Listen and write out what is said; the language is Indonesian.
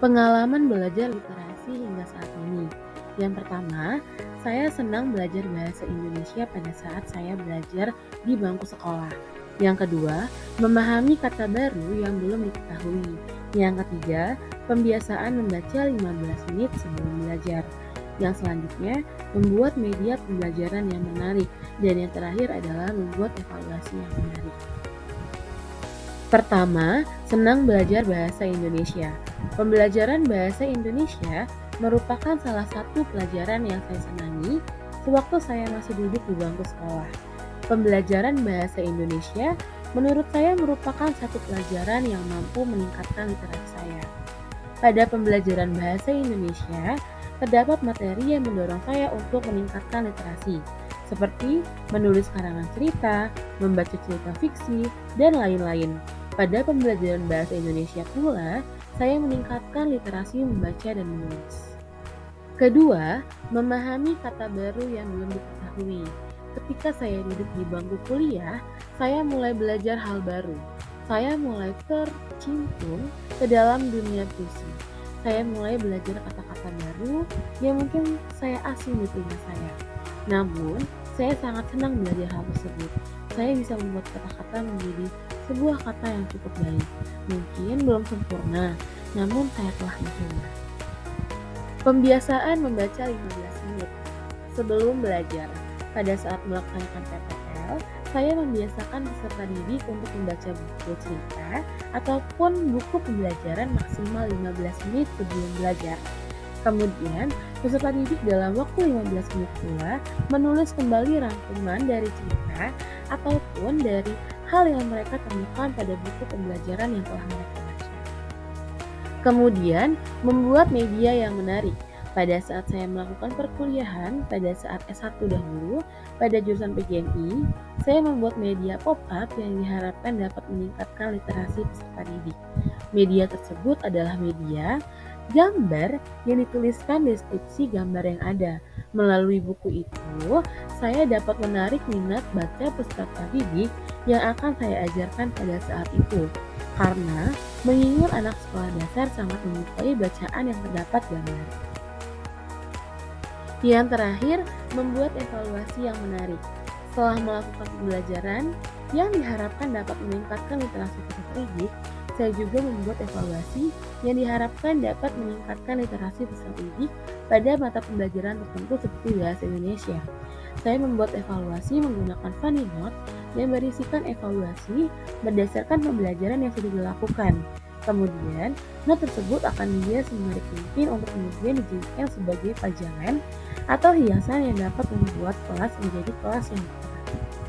Pengalaman belajar literasi hingga saat ini. Yang pertama, saya senang belajar bahasa Indonesia pada saat saya belajar di bangku sekolah. Yang kedua, memahami kata baru yang belum diketahui. Yang ketiga, pembiasaan membaca 15 menit sebelum belajar. Yang selanjutnya, membuat media pembelajaran yang menarik. Dan yang terakhir adalah membuat evaluasi yang menarik. Pertama, senang belajar bahasa Indonesia. Pembelajaran bahasa Indonesia merupakan salah satu pelajaran yang saya senangi sewaktu saya masih duduk di bangku sekolah. Pembelajaran bahasa Indonesia menurut saya merupakan satu pelajaran yang mampu meningkatkan literasi saya. Pada pembelajaran bahasa Indonesia, terdapat materi yang mendorong saya untuk meningkatkan literasi, seperti menulis karangan cerita, membaca cerita fiksi, dan lain-lain. Pada pembelajaran bahasa Indonesia pula, saya meningkatkan literasi membaca dan menulis. Kedua, memahami kata baru yang belum diketahui. Ketika saya duduk di bangku kuliah, saya mulai belajar hal baru. Saya mulai tercimpung ke dalam dunia puisi. Saya mulai belajar kata-kata baru yang mungkin saya asing di telinga saya. Namun, saya sangat senang belajar hal tersebut. Saya bisa membuat kata-kata menjadi sebuah kata yang cukup baik. Mungkin belum sempurna, namun saya telah mencoba. Pembiasaan membaca 15 menit sebelum belajar. Pada saat melaksanakan PPL, saya membiasakan peserta didik untuk membaca buku cerita ataupun buku pembelajaran maksimal 15 menit sebelum belajar. Kemudian, peserta didik dalam waktu 15 menit pula menulis kembali rangkuman dari cerita ataupun dari hal yang mereka temukan pada buku pembelajaran yang telah mereka baca. Kemudian, membuat media yang menarik. Pada saat saya melakukan perkuliahan, pada saat S1 dahulu, pada jurusan PGMI, saya membuat media pop-up yang diharapkan dapat meningkatkan literasi peserta didik. Media tersebut adalah media gambar yang dituliskan deskripsi gambar yang ada. Melalui buku itu, saya dapat menarik minat baca peserta didik yang akan saya ajarkan pada saat itu. Karena mengingat anak sekolah dasar sangat menyukai bacaan yang terdapat gambar. Yang terakhir, membuat evaluasi yang menarik. Setelah melakukan pembelajaran yang diharapkan dapat meningkatkan literasi peserta didik, saya juga membuat evaluasi yang diharapkan dapat meningkatkan literasi peserta didik pada mata pembelajaran tertentu seperti bahasa Indonesia. Saya membuat evaluasi menggunakan funny note yang berisikan evaluasi berdasarkan pembelajaran yang sudah dilakukan. Kemudian, note tersebut akan dihias semenarik mungkin untuk kemudian dijadikan sebagai pajangan atau hiasan yang dapat membuat kelas menjadi kelas yang cerah.